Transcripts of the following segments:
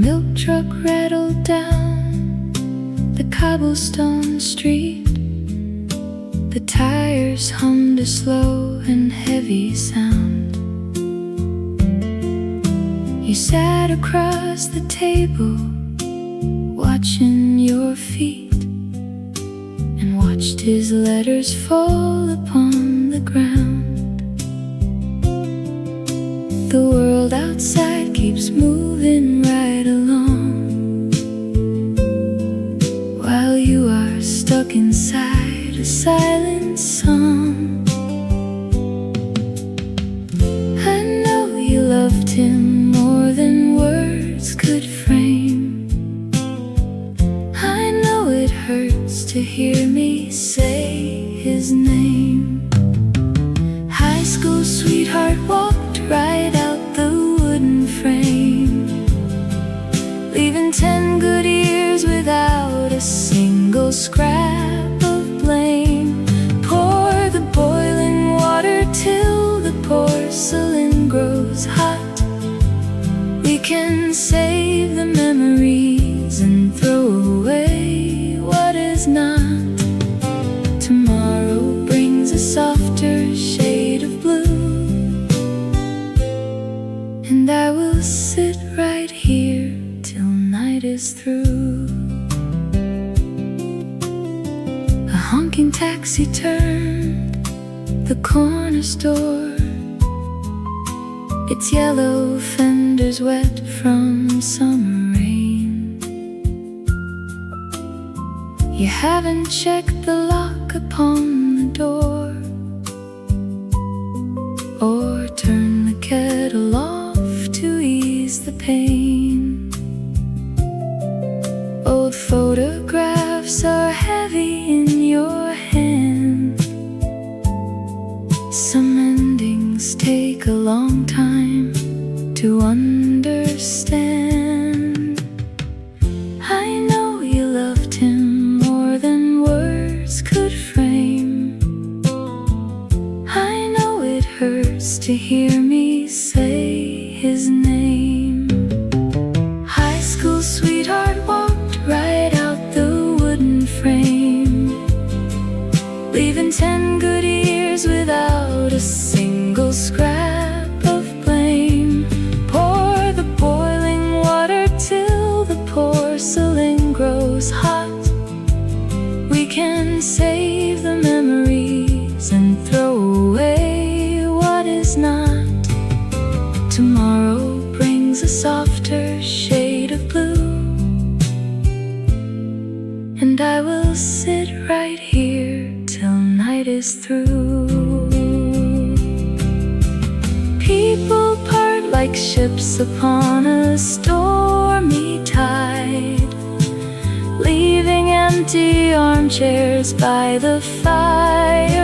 milk truck rattled down the cobblestone street. The tires hummed a slow and heavy sound. You sat across the table, watching your feet, and watched his letters fall upon the ground. The world outside keeps moving right along, while you are stuck inside a silent song. I know you loved him more than words could frame. I know it hurts to hear me say his name. High school sweetheart walked right out the wooden frame, leaving 10 good years without a single scrap of blame. Pour the boiling water till the porcelain grows hot. We can save the memories and throw away what is not. Tomorrow brings a softer shade of blue, and I will sit right here till night is through. A honking taxi turned the corner store, its yellow fenders wet from summer rain. You haven't checked the lock upon the door, or turned the kettle off to ease the pain. Old photographs are heavy in your hand. Some endings take a long time to understand. I know you loved him more than words could frame. I know it hurts to hear me say his name. High school sweetheart walked right out the wooden frame, leaving 10 good years without a single scrap of blame. Pour the boiling water till the porcelain grows hot. We can save the memories and throw away what is not. Tomorrow brings a softer shade of blue, and I will sit right here till night is through. People part like ships upon a stormy tide, leaving empty armchairs by the fireside.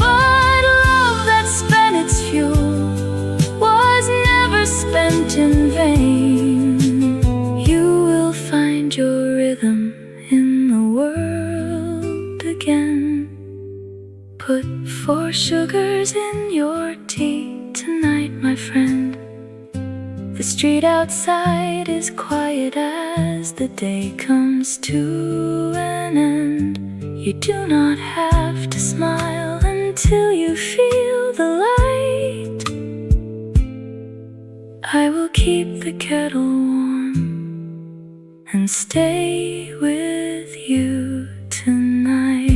But love that spent its fuel was never spent in vain. You will find your rhythm in the world again. Put 4 sugars in your tea tonight, my friend. The street outside is quiet as the day comes to an end. You do not have to smile until you feel the light. I will keep the kettle warm and stay with you tonight.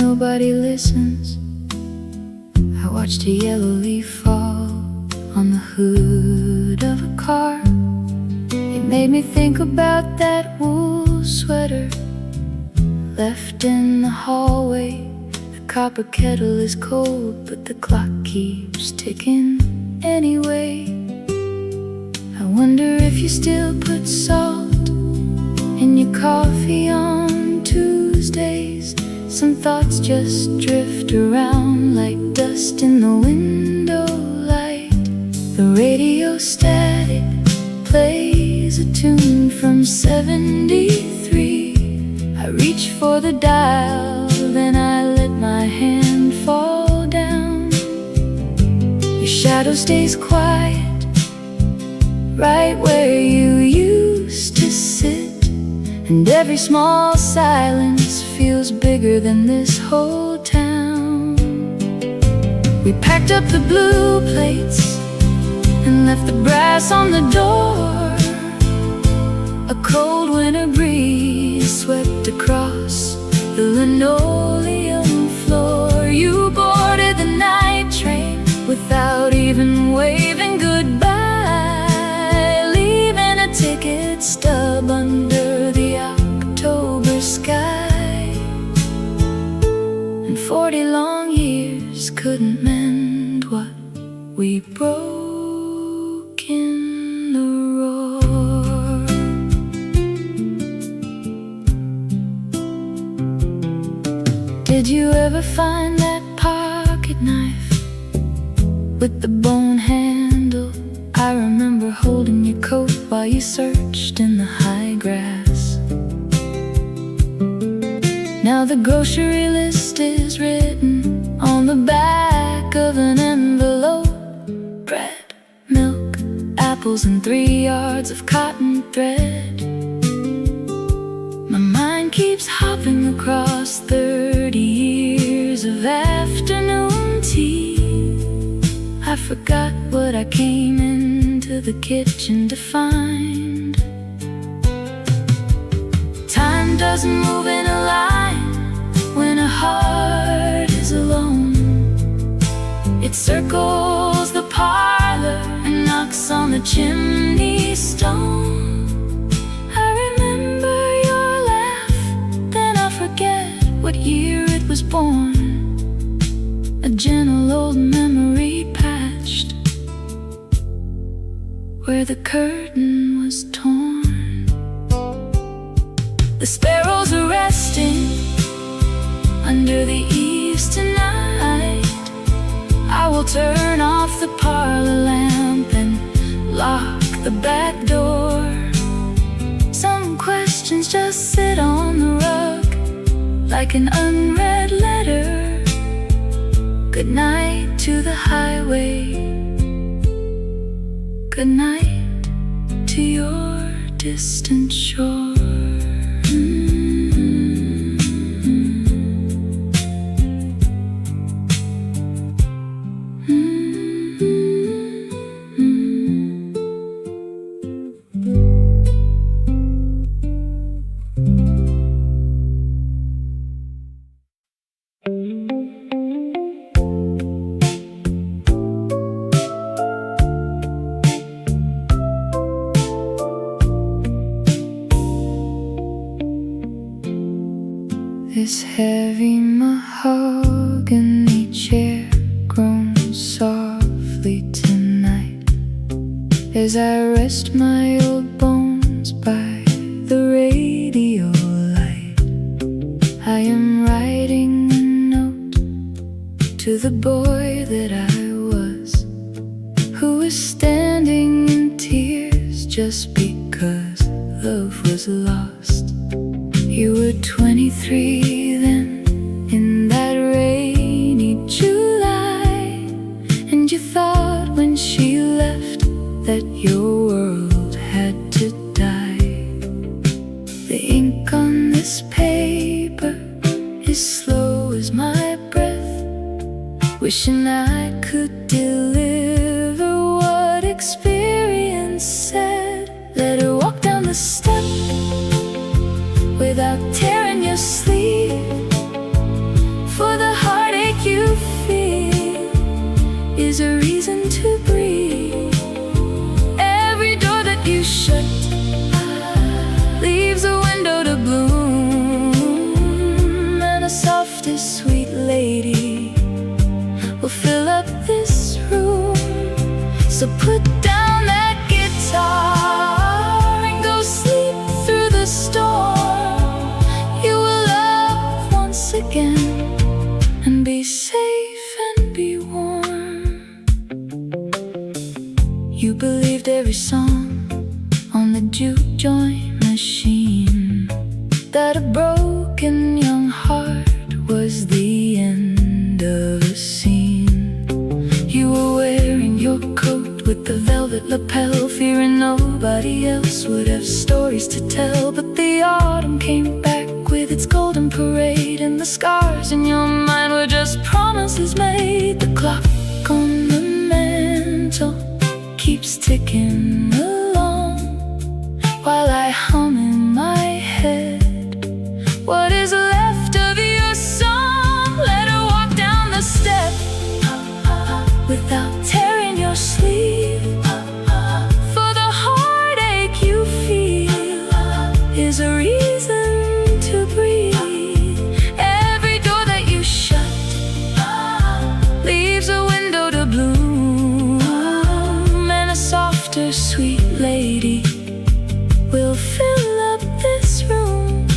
Nobody listens. I watched a yellow leaf fall on the hood of a car. It made me think about that wool sweater left in the hallway. The copper kettle is cold, but the clock keeps ticking anyway. wonder if you still put salt in your coffee on Tuesdays. Some thoughts just drift around like dust in the window light. The radio static plays a tune from 73. I reach for the dial, then I let my hand fall down. Your shadow stays quiet right where you used to sit, and every small silence feels bigger than this whole town. We packed up the blue plates and left the brass on the door. A cold winter breeze swept across the linoleum floor. You boarded the night train without even waving goodbye, leaving a ticket stub under the October sky. And 40 long years couldn't mend what we broke in the roar. Did you ever find that pocket knife with the bone handle? I remember holding your coat while you searched in the high grass. Now the grocery list is written on the back of an envelope. Bread, milk, apples, and 3 yards of cotton thread. My mind keeps hopping across 30 years of afternoon tea. I forgot what I came into the kitchen to find. Time doesn't move in a line when a heart is alone. It circles the parlor and knocks on the chimney stone. I remember your laugh, then I'll forget what year it was born. A gentle old memory patched where the curtain was torn. The sparrows are resting under the eaves tonight. I will turn off the parlor lamp and lock the back door. Some questions just sit on the rug like an unread letter. Good night to the highway. Good night to your distant shore. This heavy mahogany chair groans softly tonight as I rest my old bones by the radio light. I am writing a note to the boy that I was, who was standing in tears just because love was lost. You were 23 then, in that rainy July, and you thought when she left that your world had to die. The ink on this paper is slow as my breath, wishing I could deliver what experience said. Let her walk down the step without tearing your sleeve, for the heartache you feel is a reason to breathe. Every door that you shut leaves a window to bloom, and the softest sweet lady will fill up this room. So put down that guitar and go sleep through the storm. You will love once again and be safe and be warm. You believed every song on the juke joint machine, that a broken young heart was the end of a scene. You were wearing your coat with the velvet lapel, fearing nobody else would have stories to tell. But the autumn came back with its golden parade, and the scars in your mind were just promises made. The clock on the mantle keeps ticking along, while I hum in my head what is left of your song. Let her walk down the step without tearing your sleeve, for the heartache you feel is a reason to breathe. Every door that you shut leaves a window to bloom, and a softer sweet lady will fill up this room.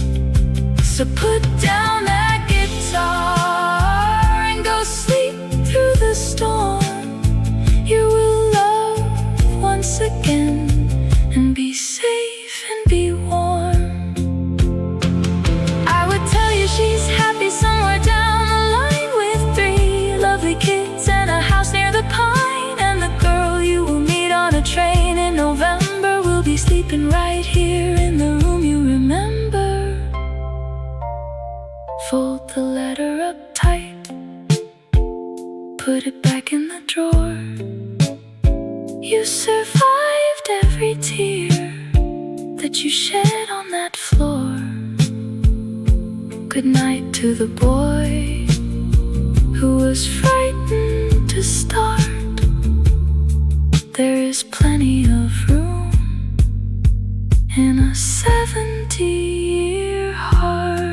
So put down that guitar and go sleep through the storm. You will love once again and be safe and be warm. I would tell you she's happy somewhere down the line with 3 lovely kids and a house near the pine. And the girl you will meet on a train in November will be sleeping right here in the room you remember. Fold the letter up tight, put it back in the drawer. You survived every tear that you shed on that floor. Good night to the boy who was frightened to start. There is plenty of room in a 70-year heart.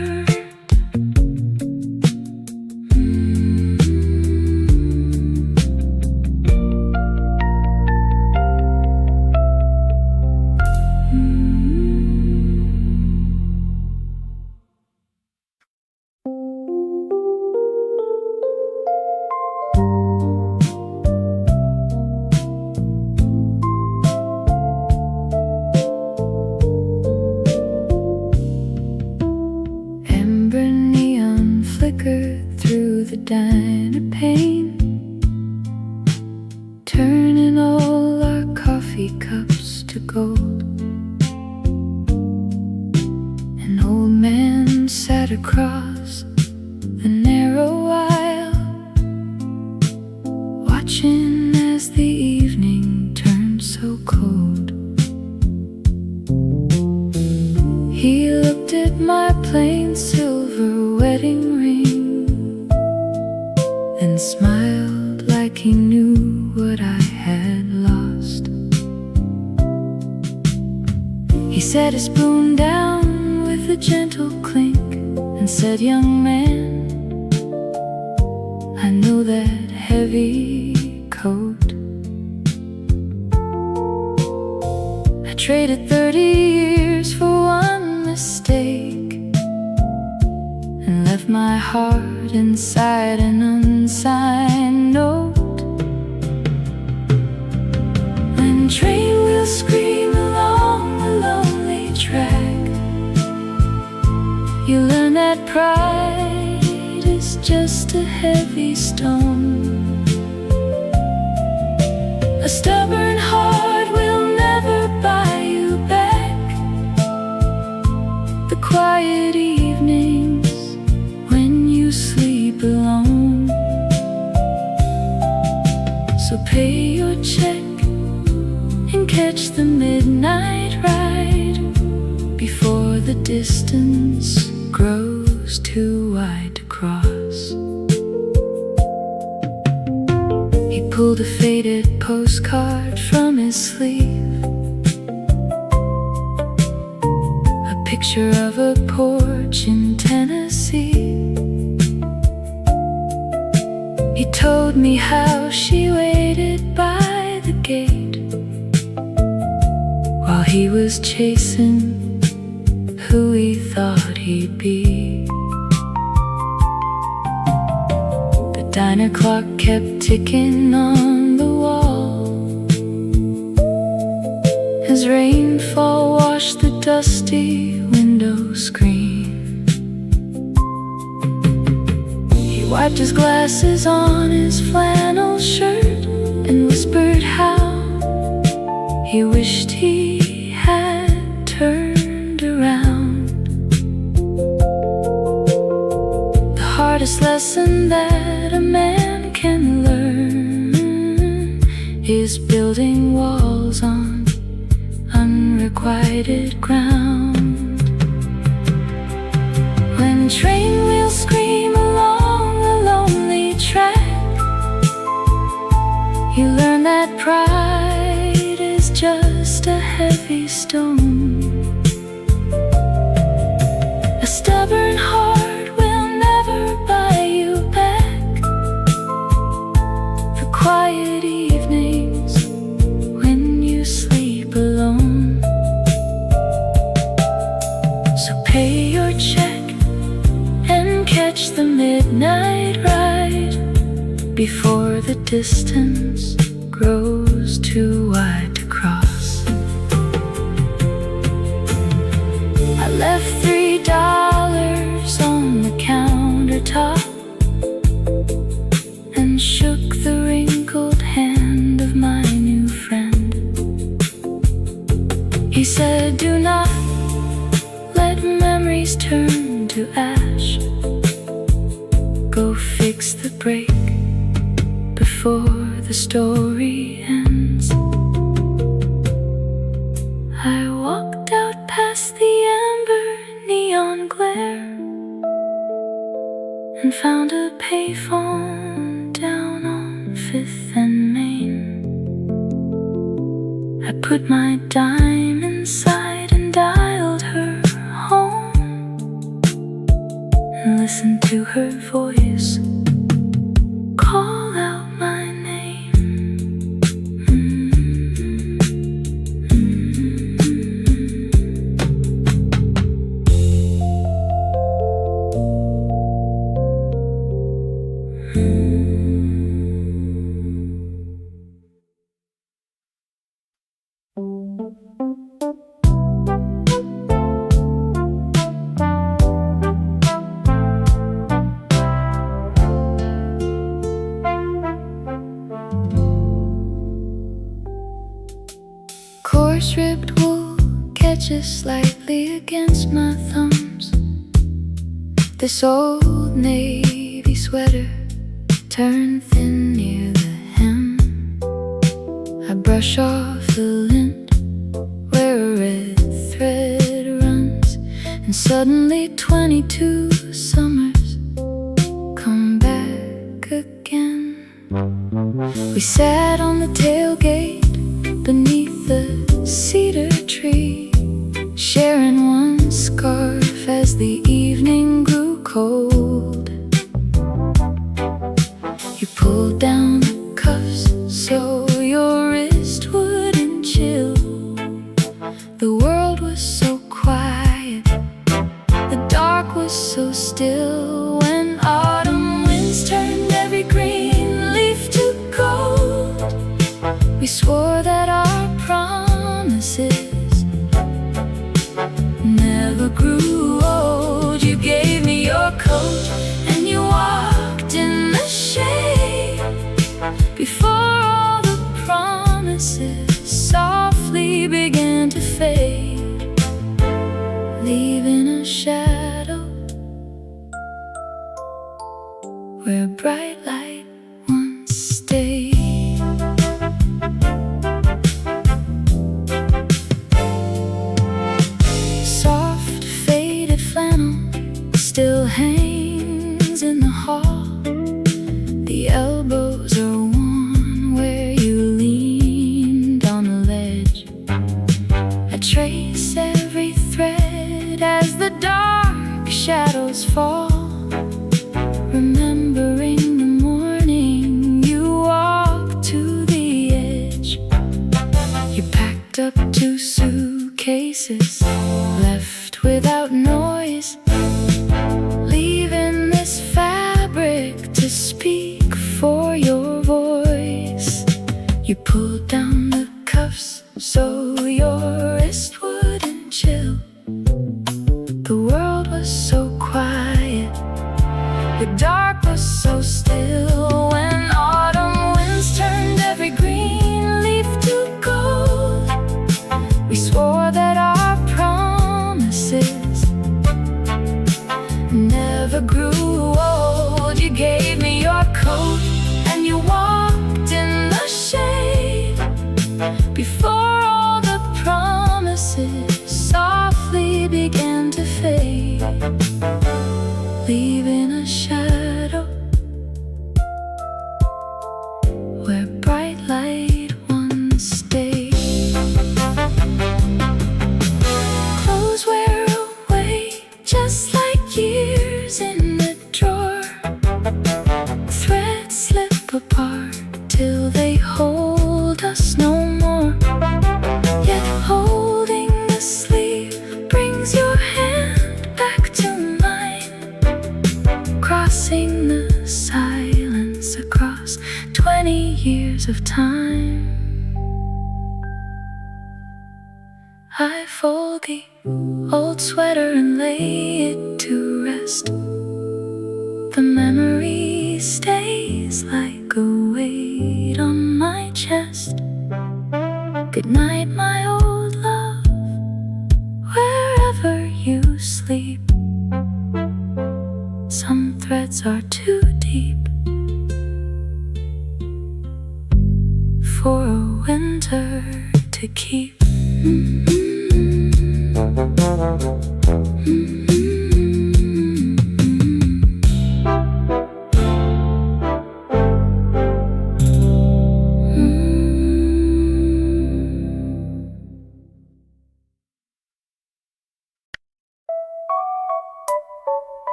Through the diner pane, turning all our coffee cups to gold. An old man sat across the narrow aisle, watching as the evening turned so cold. He looked at my plain silver wedding ring and smiled like he knew what I had lost. He set his spoon down with a gentle clink and said, "Young man, I know that heavy coat. I traded 30 years for one mistake and left my heart inside an unsigned note. When train wheels scream along the lonely track, you learn that pride is just a heavy stone. A stubborn heart will never buy you back the quiet evenings when you sleep alone. So pay your check and catch the midnight ride before the distance grows too wide to cross." He pulled a faded postcard from his sleeve, a picture of a porch in Tennessee. He told me how she waited by the gate he was chasing who he thought he'd be. The diner clock kept ticking on the wall as rainfall washed the dusty window screen. He wiped his glasses on his flannel shirt and whispered how he wished he had turned around. The hardest lesson that a man can learn is building walls on unrequited ground. When train wheels scream along the lonely track, you learn that pride is just a heavy stone. A stubborn heart will never buy you back the quiet evenings when you sleep alone. So pay your check and catch the midnight ride before the distance grows too wide to cross. I left $3 on the countertop and shook the wrinkled hand of my new friend. He said, do not let memories turn to ash. Go fix the break before the story ends. I walked out past the amber neon glare and found a payphone down on 5th and Main. I put my dime inside and dialed her home and listened to her voice call out my name. Coarse-ribbed wool catches slightly against my thumbs. This old navy sweater turned thin near the hem. I brush off the lint where a red thread runs, and suddenly 22 summers come back again. We sat on the tailgate beneath the cedar tree, sharing one scarf as the evening grew cold. You pulled down the cuffs so your wrist wouldn't chill. The world was so quiet, the dark was so still. When autumn winds turned every green leaf to gold, we swore that our promises never grew old. You gave me your coat and you walked in the shade before all the promises softly began to fade, leaving a shadow where bright light once stayed. Still hangs in the hall. The elbows are worn where you leaned on the ledge. I trace every thread as the dark shadows fall, remembering the morning you walked to the edge. You packed up 2 suitcases suitcases left without noise, leaving this fabric to speak for your voice. You pulled down the cuffs so your wrist wouldn't chill. The world was so quiet, the dark was so still. When autumn winds turned every green leaf to gold, we swore that our promises never grew old. You gave me your coat and you walked in the shade before all the promises softly began to fade, leaving a shadow where bright light once stayed. Clothes wear away just like years in the drawer. Threads slip apart till they hold us no more. Yet holding the sleeve brings your hand back to mine, crossing the silence across 20 years of time. I fold the old sweater and lay it to rest. The memory stays like a weight on my chest. Good night, my old love, wherever you sleep. Some threads are too deep for a winter to keep.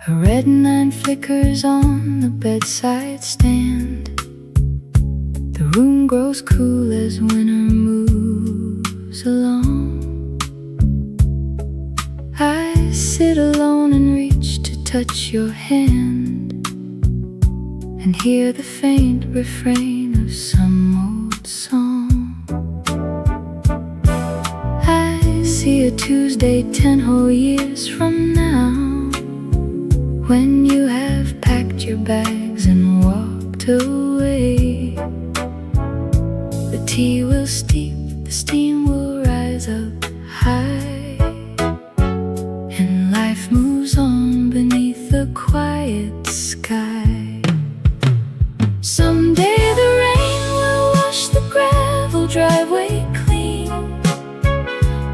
A red 9 flickers on the bedside stand. The room grows cool as winter moves along. I sit alone and reach to touch your hand and hear the faint refrain of some old song. I see a Tuesday 10 whole years from now, when you have packed your bags and walked away. The tea will steep, the steam will rise up high, and life moves on beneath a quiet sky. Someday the rain will wash the gravel driveway clean,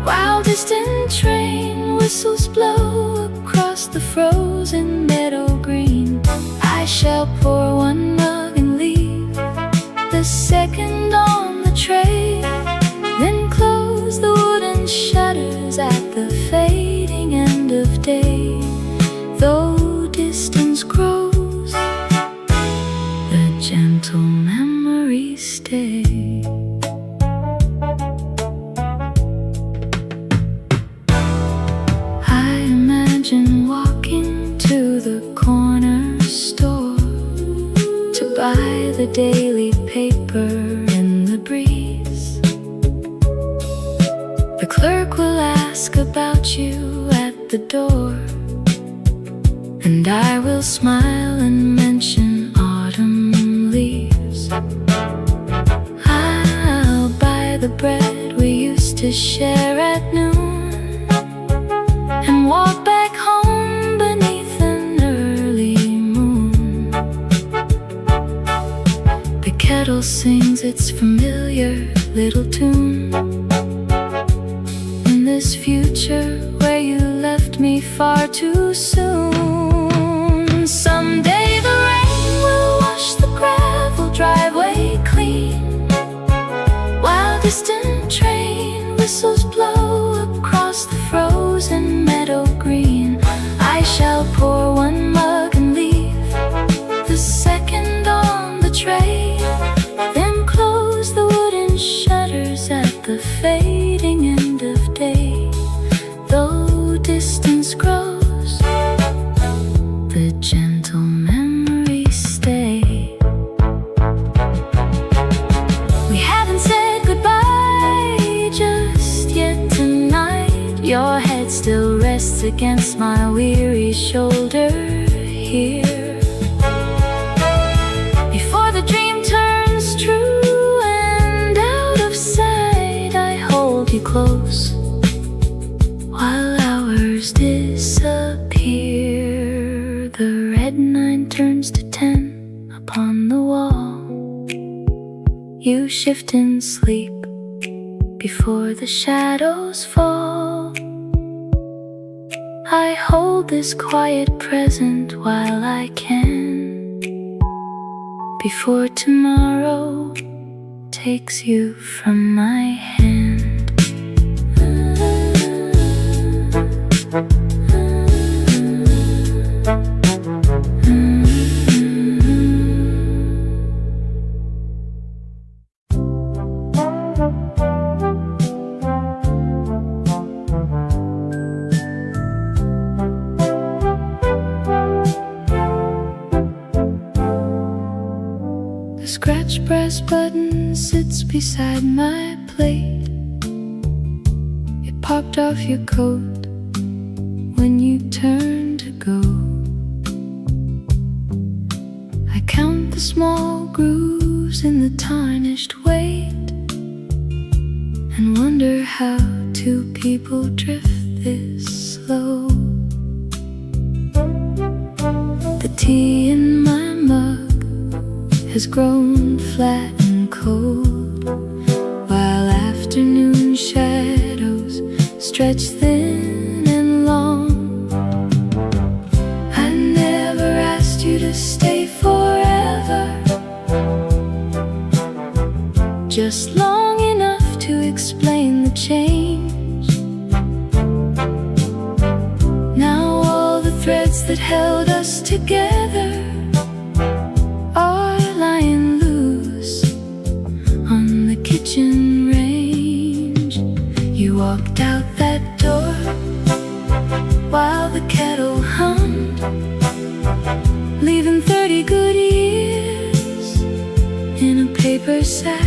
while distant train whistles blow across the frozen meadow green. I shall pour one mug and leave the second on the tray, then close the wooden shutters at the fading end of day. Though distance grows, the gentle memories stay. Walking to the corner store to buy the daily paper in the breeze. The clerk will ask about you at the door, and I will smile and mention autumn leaves. I'll buy the bread we used to share at noon and walk back home beneath an early moon. The kettle sings its familiar little tune in this future where you left me far too soon. Someday the rain will wash the gravel driveway clean, tray, then close the wooden shutters at the fading end of day. Though distance grows, the gentle memories stay. We haven't said goodbye just yet tonight. Your head still rests against my weary shoulder here. Before the dream turns true and out of sight, I hold you close while hours disappear. The red 9 turns to 10 upon the wall. You shift in sleep before the shadows fall. I hold this quiet present while I can, before tomorrow takes you from my hand. The scratch brass button sits beside my plate. It popped off your coat when you turned to go. I count the small grooves in the tarnished weight and wonder how two people drift this slow. The tea in my mug has grown flat and cold, while afternoon shadows stretch thin and long. I never asked you to stay forever, just long enough to explain the change. Now all the threads that held us together are lying loose on the kitchen range. You walked out that door while the kettle hummed, leaving 30 good years in a paper sack.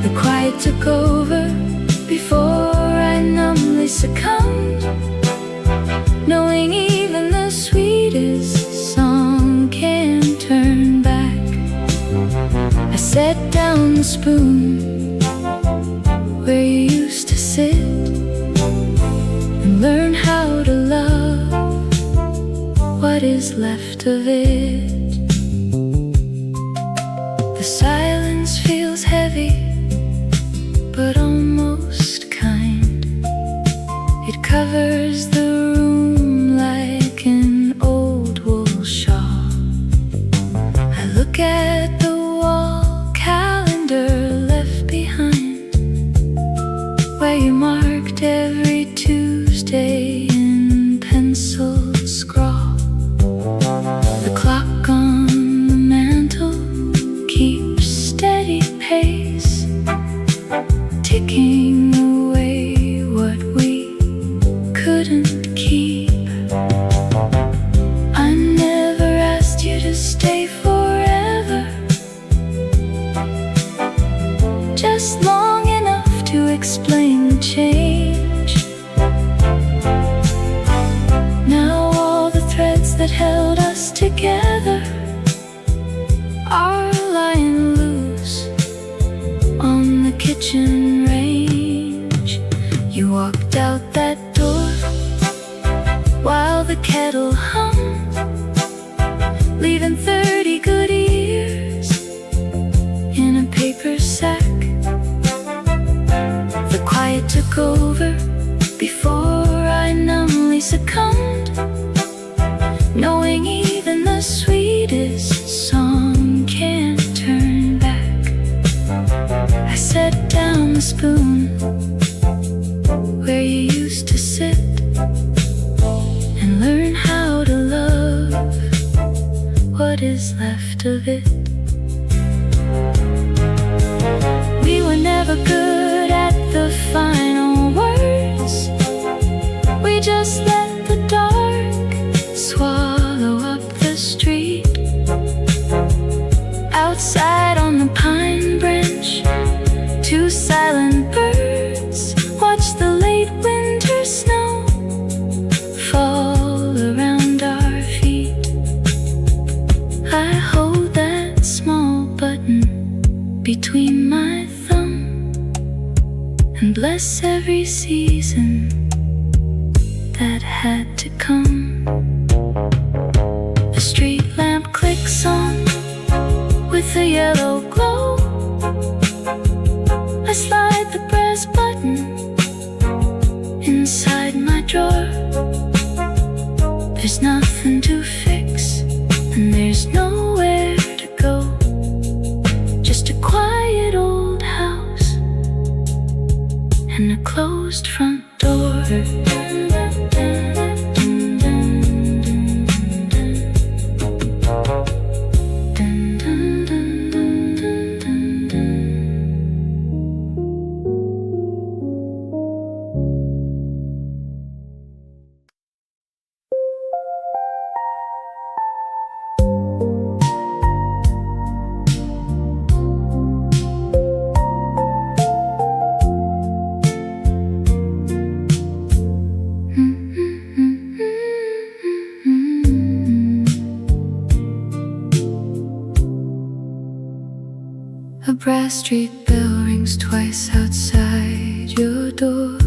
The quiet took over before I numbly succumbed, knowing even the sweetest song can't turn back. I set down the spoon where you used to sit and learn how to love what is left of it. The silence feels heavy but almost kind. It covers the room like an old wool shawl. I look at the wall calendar left behind, where you marked every Tuesday in pencil scrawl. The clock on the mantle keeps steady pace, ticking away what we couldn't keep. I never asked you to stay forever, just long enough to explain the change. Now all the threads that held us together are lying loose on the kitchen range. You walked out that door while the kettle hummed, leaving 30 good years in a paper sack. The quiet took over before I numbly succumbed, knowing even the sweetest song can't turn back. I set down the spoon where you used to sit and learn how to love what is left rest of it. We were never good at the final words. We just let the dark swallow up the street. Outside on the pine branch, two silent birds watch the late winter snow fall around our feet. I hold that small button between my thumb and bless every season that had to come. A street lamp clicks on with a yellow glow. I slide the brass button inside my drawer. There's nothing to fix and there's nowhere to go. Just a quiet old house and a closed front door. A brass street bell rings twice outside your door.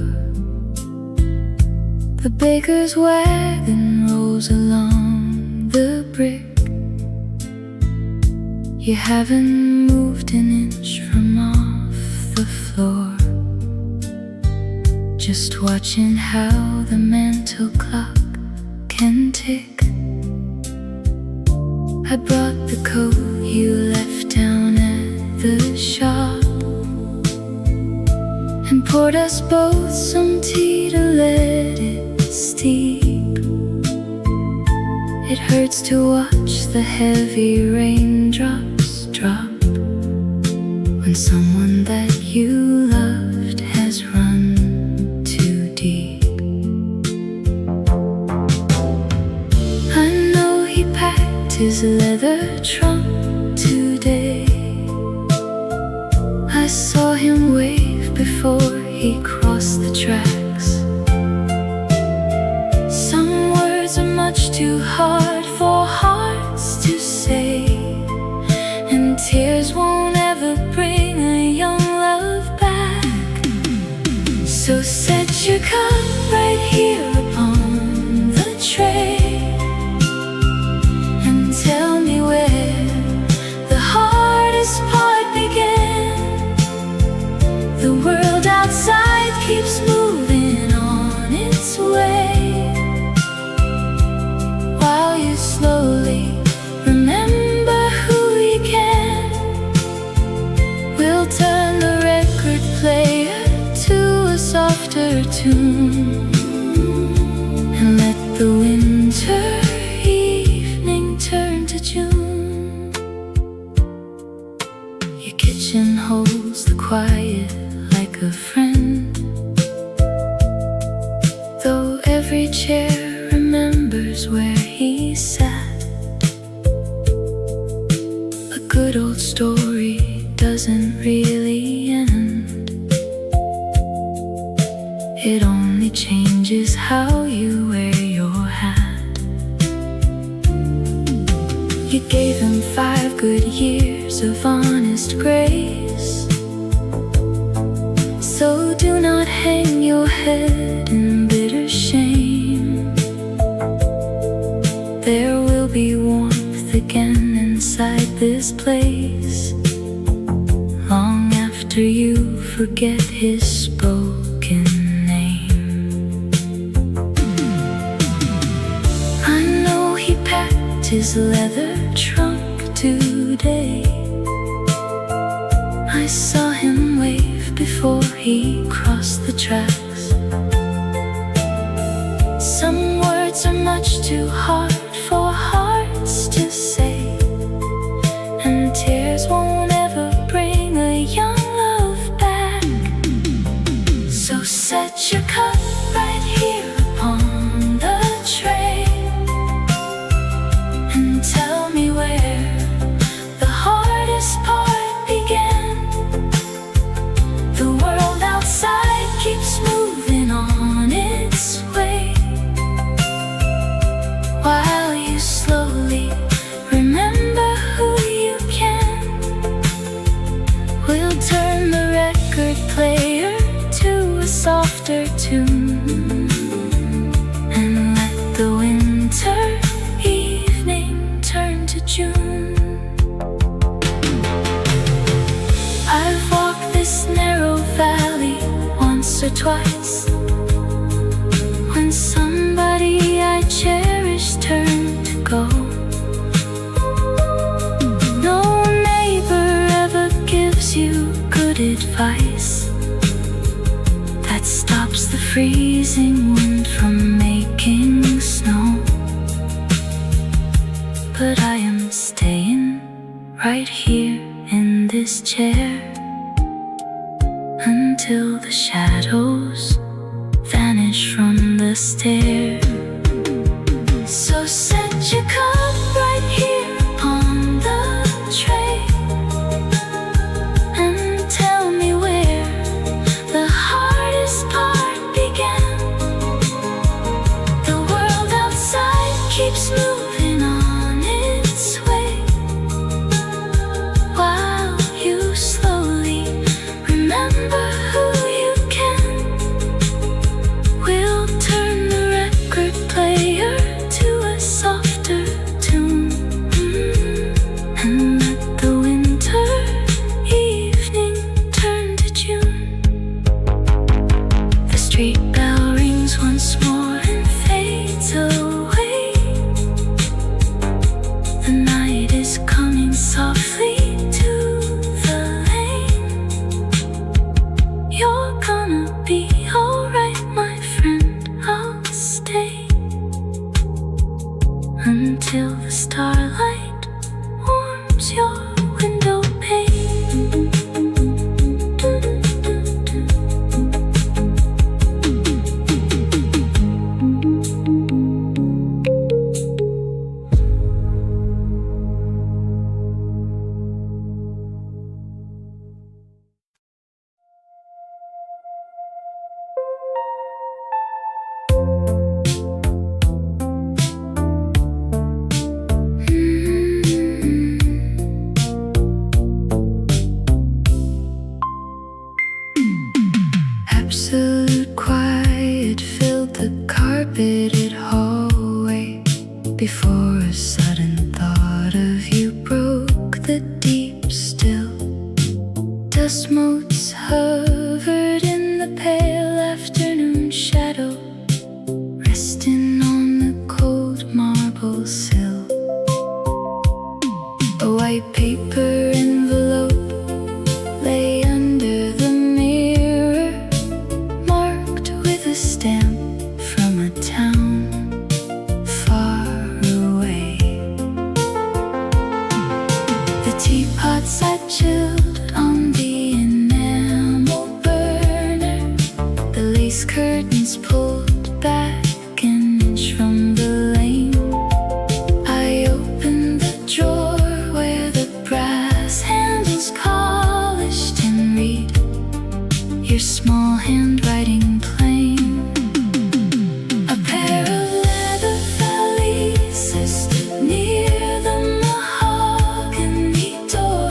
The baker's wagon rolls along the brick. You haven't moved an inch from off the floor, just watching how the mantel clock can tick. I brought the coat you left down at the shop and poured us both some tea to let it steep. It hurts to watch the heavy raindrops drop when someone that you loved has run too deep. I know he packed his leather trunk today. I saw him wave before he crossed the tracks. Some words are much too hard for hearts to say, and tears won't ever bring a young love back. So set your cup right here upon the tray and tell me where the hardest part began. The world outside keeps moving on its way, while you slowly remember who you can. We'll turn the record player to a softer tune and let the winter evening turn to June. Your kitchen holds the quiet like a friend, though every chair remembers where he sat. A good old story doesn't really end. It only changes how you wear your hat. You gave him 5 good years of honest grace, so do not hang your head in bitter shame. There will be warmth again inside this place, long after you forget his spoken name. I know he packed his leather trunk today. I saw him wave before he crossed the tracks. Some words are much too hard for hearts to say, years won't ever bring a young love back. So set your cup right here upon the tray and tell me where the hardest part began. The world outside keeps moving on its way, while you slowly remember who you can. We'll turn the record player to a softer tune and let the winter evening turn to June. I've walked this narrow valley once or twice, when somebody I cherish turned to go. No neighbor ever gives you good advice that stops the freezing wind from making snow. But I am staying right here in this chair until the shadows vanish from the stair. So set your cup right here upon the tray and tell me where the hardest part began. The world outside keeps moving on its way, while you slowly remember who you can. We'll turn the record player to a softer tune and let the winter evening turn to June. The street bell rings once more and fades away. The night is coming softly to the lane. You're gonna be alright, my friend. I'll stay until the starlight warms your window pane. Absolute quiet filled the carpeted hallway before a sudden thought of you broke the deep still. Dust motes hovered in the pale afternoon shadow, resting on the cold marble sill. A white paper envelope lay under the mirror, marked with a stamp from a town far away. The teapots I chilled on the enamel burner, the lace curtains pulled back an inch from the lane. I opened the drawer where the brass handles polished and read your small handwriting plain. A pair of leather valises stood near the mahogany door.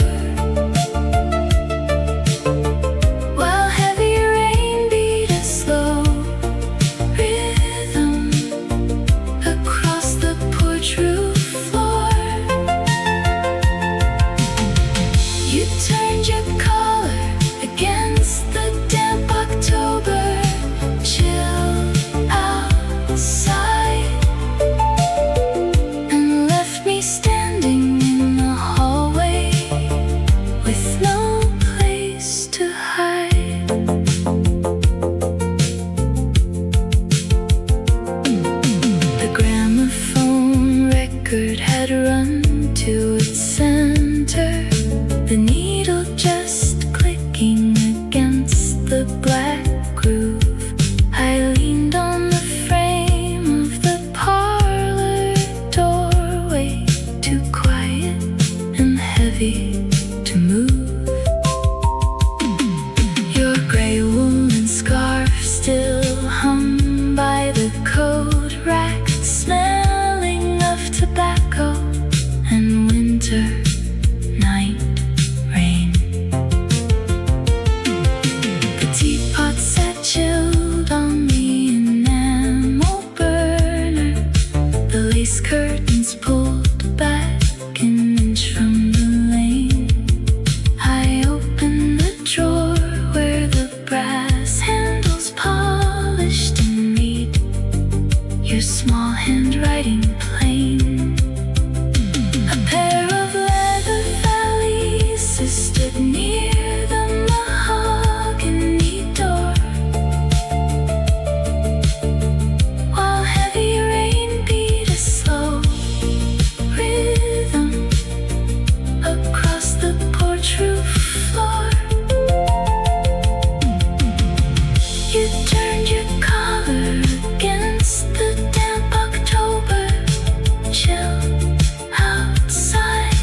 heavy to move. Your gray woolen scarf still hung by the coat rack, smelling of tobacco and winter night rain. The teapot sat chilled on the enamel burner, the lace curtains pulled back an inch from the lane. I opened the drawer where the brass handles polished and made your small handwriting plain. A pair of leather valises stood near the mahogany door, while heavy rain beat a slow rhythm across the porch roof floor. You turned your collar against the damp October chill outside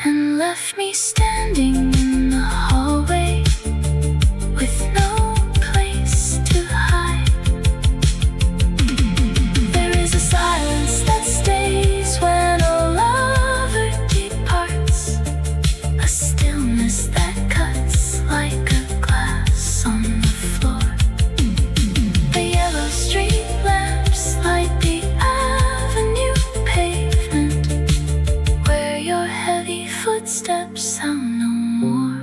and left me standing in the hallway with no place to hide. There is a silence that stays when a lover departs, a stillness that cuts like a glass on the floor. The yellow street lamps light the avenue pavement where your heavy footsteps sound no more.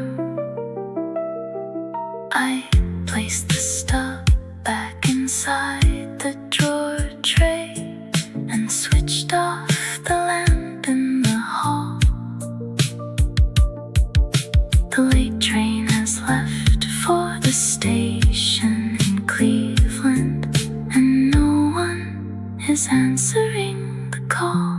I placed the stub back inside the drawer tray and switched off the lamp in the hall. The late train has left for the station in Cleveland, and no one is answering the call.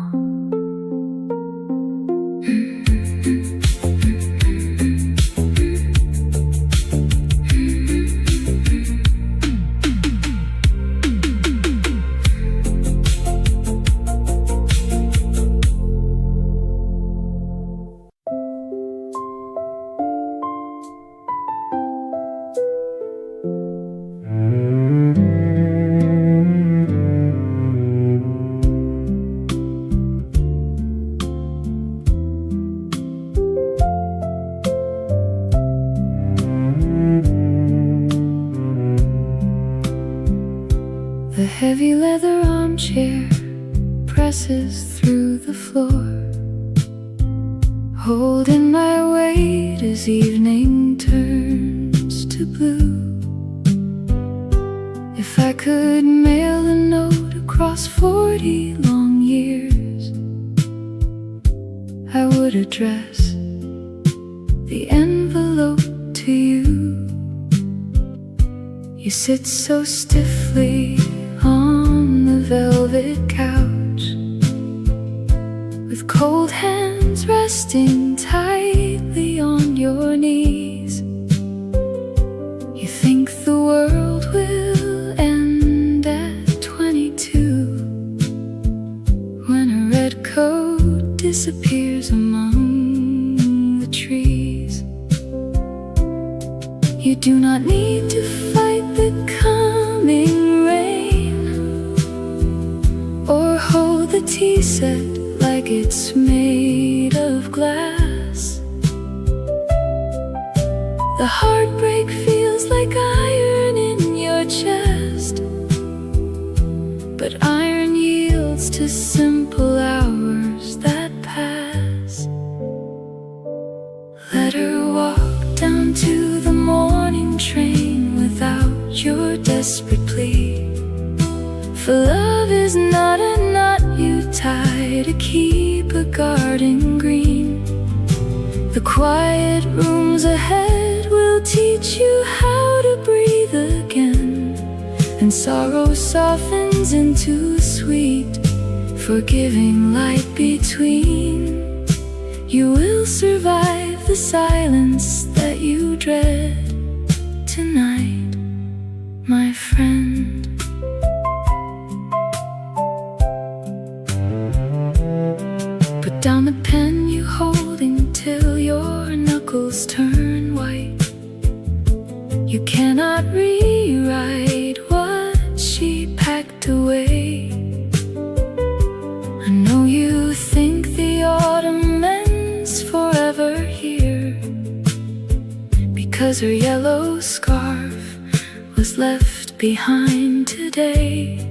The heavy leather armchair presses through the floor, holding my weight as evening turns to blue. If I could mail a note across 40 long years, I would address the envelope to you. You sit so stiffly on the velvet couch, with cold hands resting tightly on your knees. You think the world will end at 22, when a red coat disappears among the trees. You do not need to fight the coming rain, or hold the tea set like it's made of glass. The heartbreak feels like iron in your chest, but iron yields to simple hours that pass. Let her walk down to the morning train without your desperate plea, for love is not a knot you tie to keep a garden green. The quiet rooms ahead will teach you how to breathe again, and sorrow softens into a sweet, forgiving light between. You will survive the silence that you dread tonight, my friend. Put down the pen you holding till your knuckles turn white. You cannot rewrite what she packed away. I know you think the autumn ends forever here, because her yellow scarf was left behind today.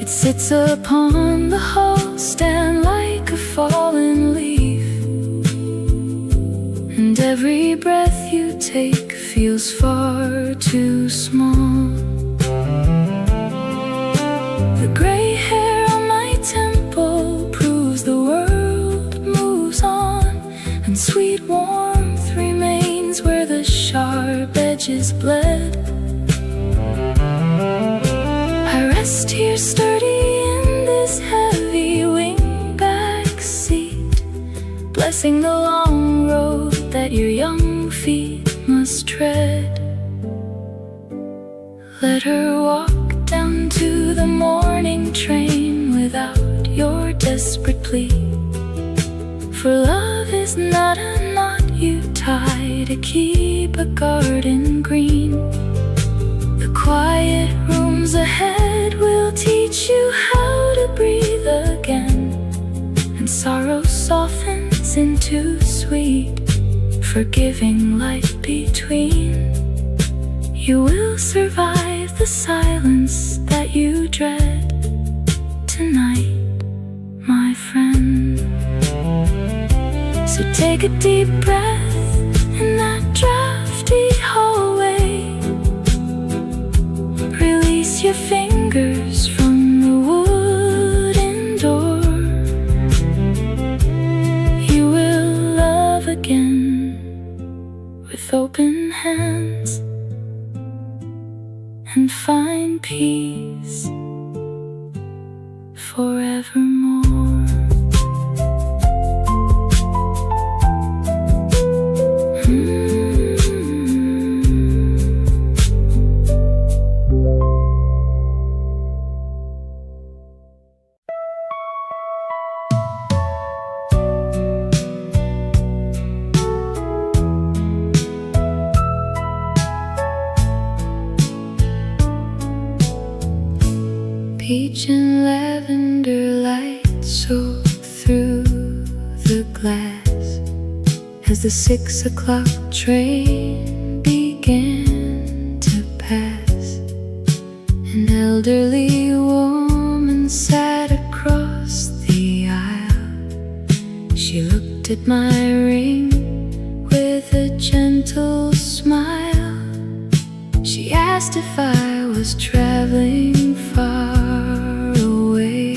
It sits upon the hall stand like a fallen leaf, and every breath you take feels far too small. The gray hair on my temple proves the world moves on, and sweet warmth remains where the sharp edges bled. I rest here sturdy in this heavy wingback seat, blessing the long road that your young feet must tread. Let her walk down to the morning train without your desperate plea, for love is not a knot you tie to keep a garden green. The quiet rooms ahead will teach you how to breathe again, and sorrow softens into sweet, forgiving light between. You will survive the silence that you dread tonight, my friend. So take a deep breath in that drafty hallway. Release your fingers from the wooden door. You will love again with open hands and find peace forevermore. Peach and lavender light soar through the glass as the 6 o'clock train began to pass. An elderly woman sat across the aisle. She looked at my ring with a gentle smile. She asked if I was traveling far away,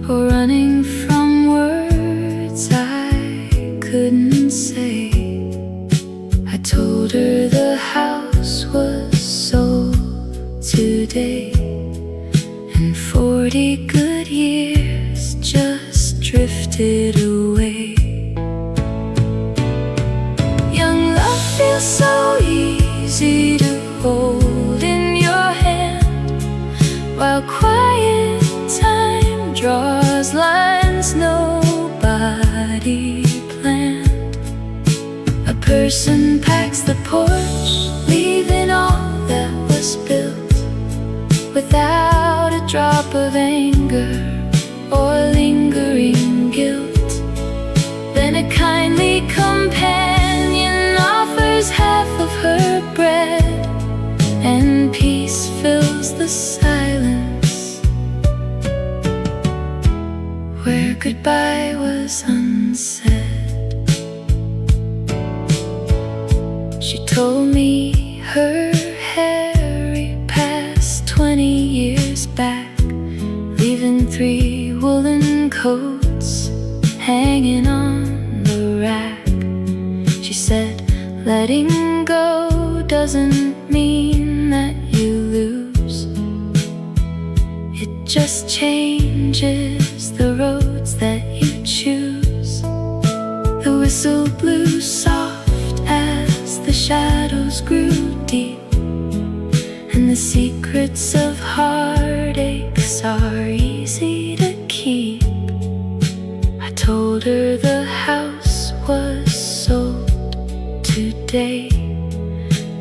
or running from words I couldn't say. I told her the house was sold today, and 40 good years just drifted away. Young love feels so easy to hold in your hand, while quiet time draws lines nobody planned. A person packs the porch, leaving all that was built, without a drop of anger or lingering guilt. Then a kindly companion offers half of her bread, and peace fills the silence where goodbye was unsaid. She told me her hair passed 20 years back, leaving 3 woolen coats hanging on the rack. She said, letting go doesn't mean that you lose. It just changes the roads that you choose. The whistle blew soft as the shadows grew deep, and the secrets of heartaches are easy to keep. after the house was sold today,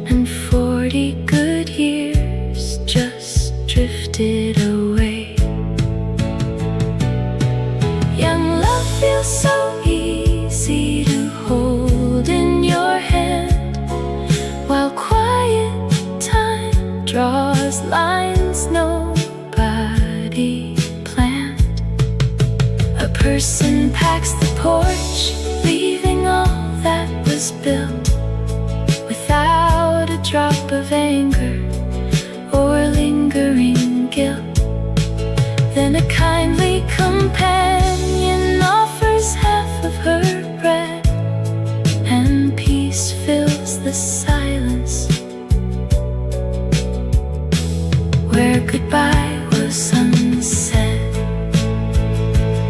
and 40 good years just drifted away. Young love feels so easy to hold in your hand, while quiet time draws lines nobody planned. A person packs the porch, leaving all that was built, without a drop of anger or lingering guilt. Then a kindly companion offers half of her bread, and peace fills the silence where goodbye was unsaid.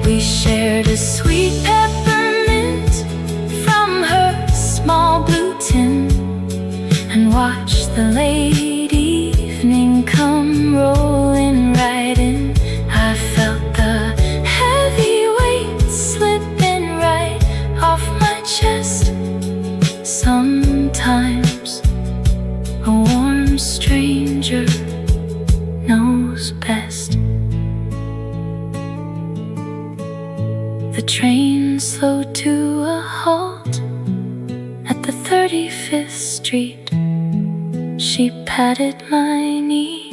We shared a sweet peppermint from her small blue tin, and watched the late evening come rolling right in. I felt the heavy weight slipping right off my chest. Sometimes a warm stranger knows best. The train slowed to a halt at the 35th Street. She patted my knee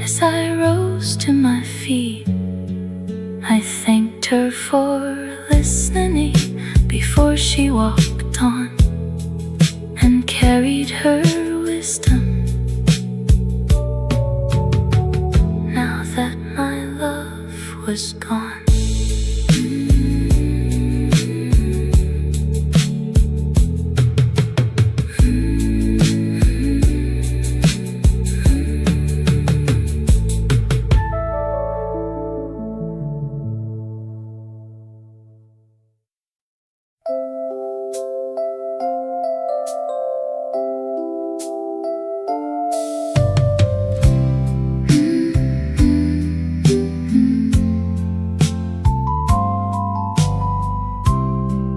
as I rose to my feet. I thanked her for listening before she walked on, and carried her wisdom. Now that my love was gone.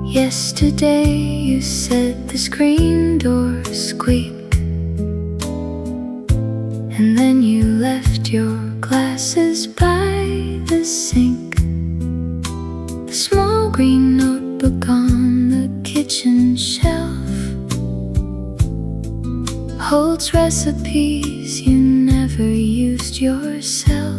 Yesterday you said the screen door squeaked, and then you left your glasses by the sink. The small green notebook on the kitchen shelf holds recipes you never used yourself.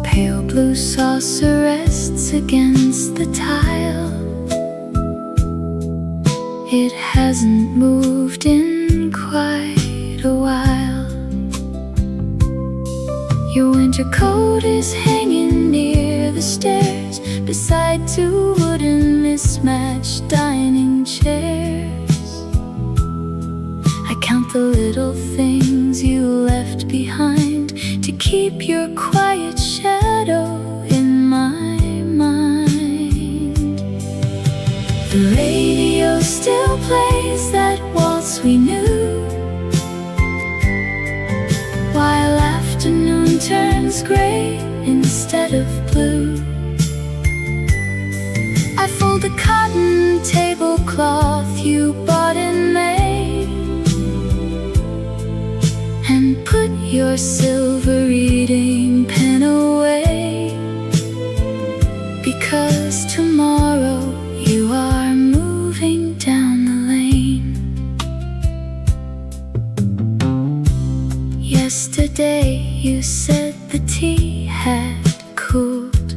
Pale blue saucer rests against the tile. It hasn't moved in quite a while. Your winter coat is hanging near the stairs, beside two wooden mismatched dining chairs. I count the little things you left behind to keep your quiet shadow in my mind. The radio still plays that waltz we knew, while afternoon turns gray instead of blue. I fold the cotton tablecloth you bought in May, and put your silver reading pen away, because tomorrow you are moving down the lane. Yesterday you said the tea had cooled,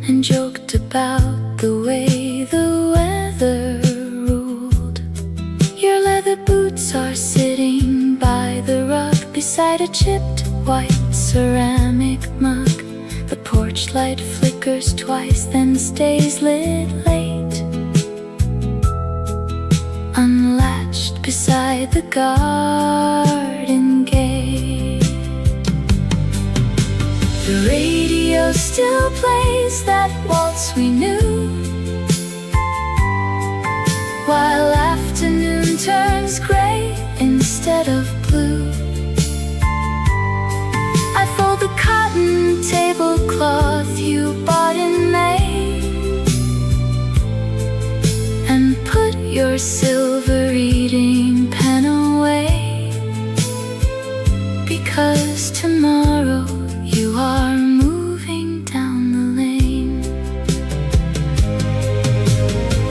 and joked about the way the weather ruled. Your leather boots are sitting by the rug, beside a chipped white ceramic mug. The porch light flickers twice, then stays lit late, unlatched beside the garden gate. The radio still plays that waltz we knew, while afternoon turns gray instead of blue. I fold the cotton tablecloth your silver reading pen away, because tomorrow you are moving down the lane.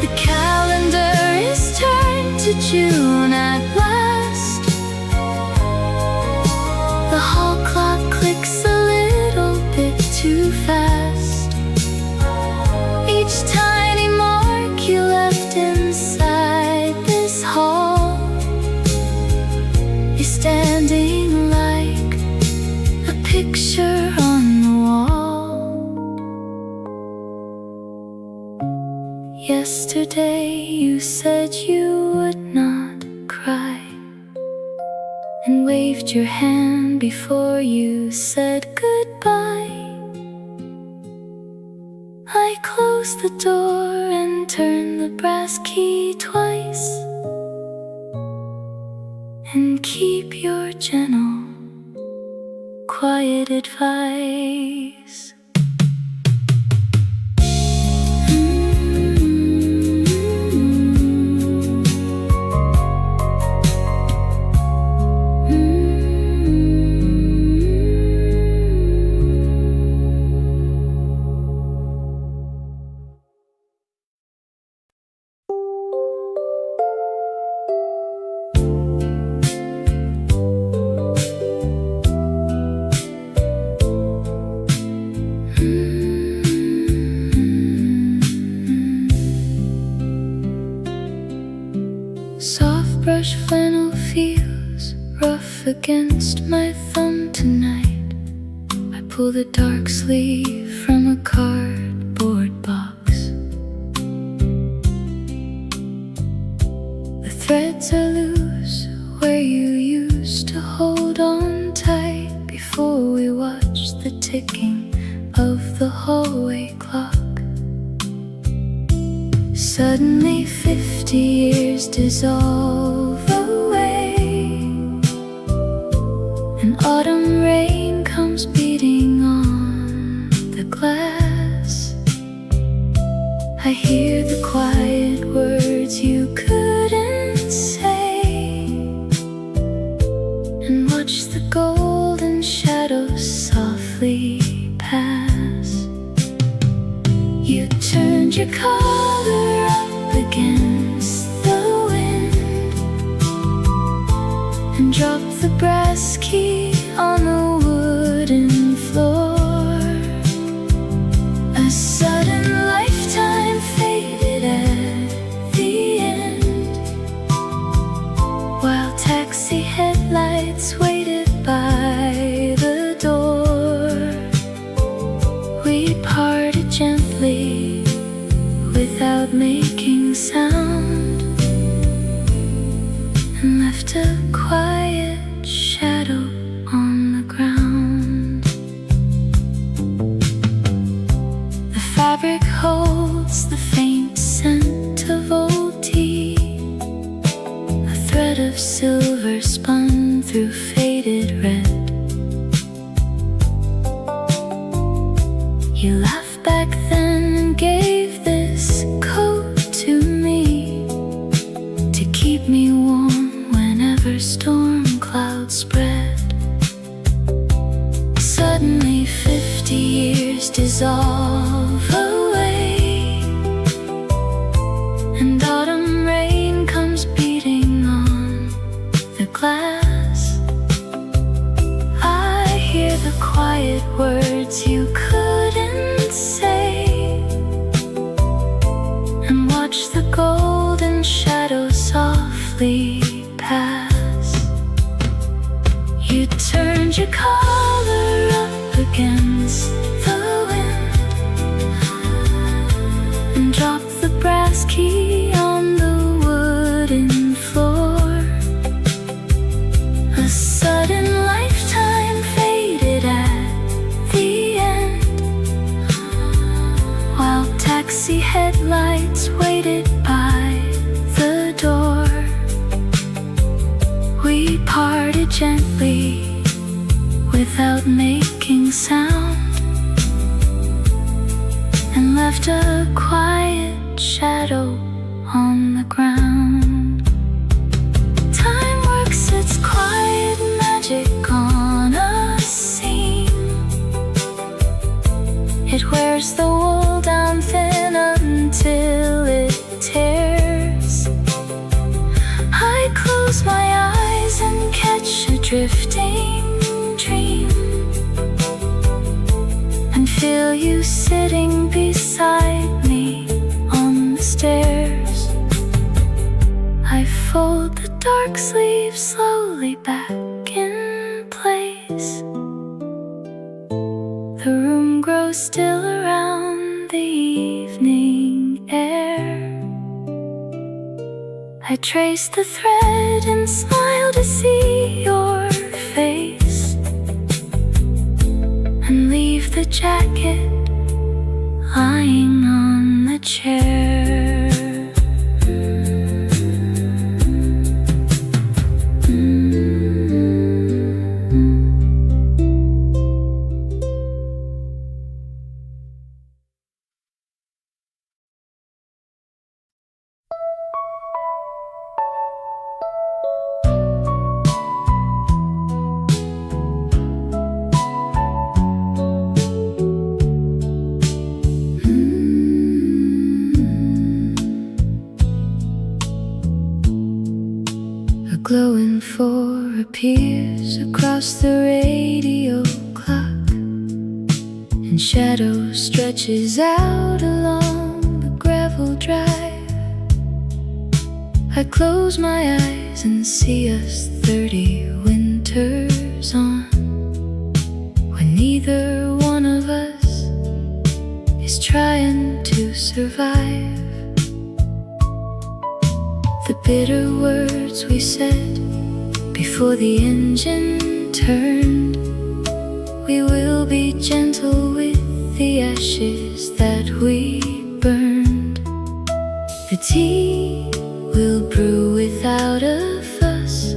The calendar is turned to June at last. The hall clock clicks a little bit too fast. Each tiny mark you left inside this hall is standing like a picture on the wall. Yesterday you said you would not cry, and waved your hand before you said goodbye. I close the door and turn the brass key twice, and keep your gentle, quiet advice. Soft brush flannel feels rough against my thumb tonight. I pull the dark sleeve from a cardboard box. The threads are loose where you used to hold on tight before we watched the ticking of the hallway clock. Suddenly 50 years dissolve away, and autumn rain comes beating on the glass. I hear the quiet words you couldn't say, and watch the golden shadows softly pass. You turned your collar up against the wind, and dropped the brass key on the wooden floor. A sudden lifetime faded at the end, while taxi headlights waited by the door. We parted gently without making sound, and left a quiet shadow on the ground. The fabric holds the faint scent of old tea, a thread of silver spun through faded red. You laughed back then and gave this coat to me, to keep me warm whenever storm clouds spread. Suddenly 50 years dissolve away, and autumn rain comes beating on the glass. I hear the quiet words you couldn't say, and watch the golden shadows softly pass. You turned your collar up against the wind, and dropped the brass key on the wooden floor. A sudden lifetime faded at the end, while taxi headlights waited by the door. We parted gently without making sound, and left a quiet shadow on the ground. It wears the wool down thin until it tears. I close my eyes and catch a drifting dream, and feel you sitting beside me on the stairs. I fold the dark sleeve slowly back in place. The room grows still around the evening air. I trace the thread and smile to see your face, and leave the jacket lying on the chair. Glowing four appears across the radio clock, and shadow stretches out along the gravel drive. I close my eyes and see us 30 winters on, when neither one of us is trying to survive. The bitter words we said before the engine turned. We will be gentle with the ashes that we burned. The tea will brew without a fuss,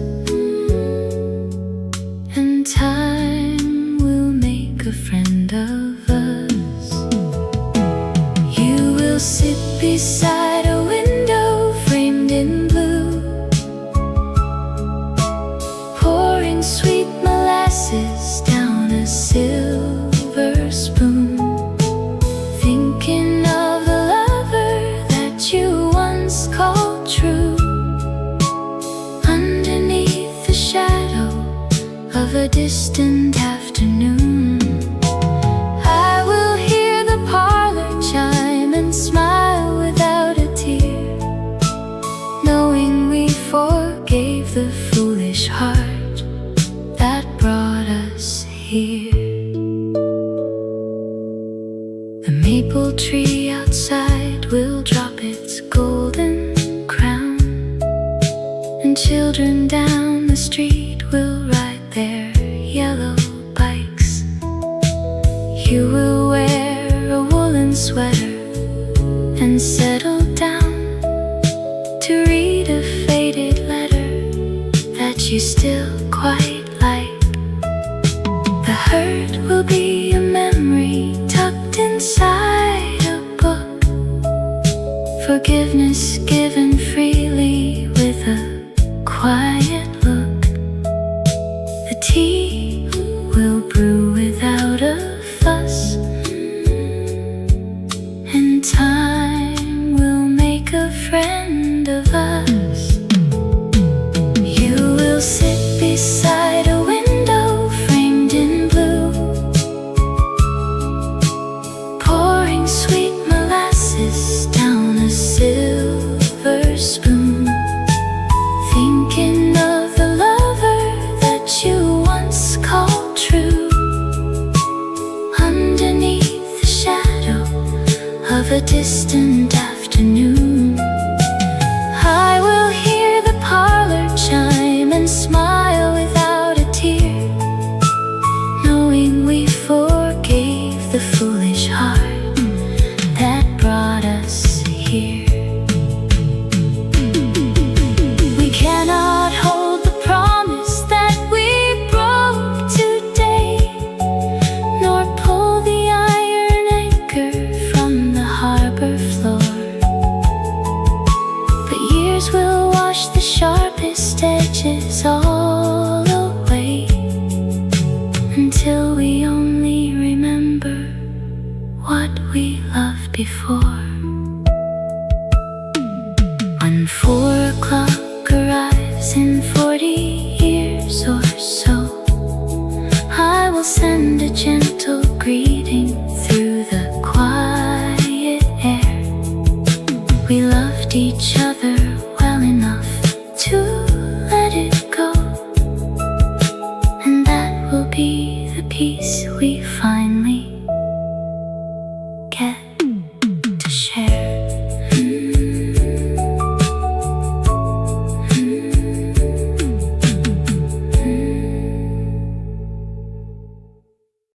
and time will make a friend of us. You will sit beside a window framed in blue, pouring sweet molasses down a silver spoon, thinking of the lover that you once called true. Underneath the shadow of a distant afternoon, I will hear the parlor chime and smile without a tear, knowing we forgave the foolish heart that brought us here. The maple tree outside will drop its golden crown, and children down the street will ride their yellow bikes. You will wear a woolen sweater and settle down to read a faded letter that you still quite like. The hurt will be a memory tucked inside a book, forgiveness given freely with a quiet look. The tea will brew without a fuss, and time will make a friend of us. You will sit beside a window framed in blue, pouring sweet molasses down a silver spoon, thinking of the lover that you once called true. Underneath the shadow of a distant afternoon, I will hear the parlor chime and smile without a tear, knowing we forgave the foolish heart that brought us here. We cannot hold the promise that we broke today, nor pull the iron anchor from the harbor floor. before.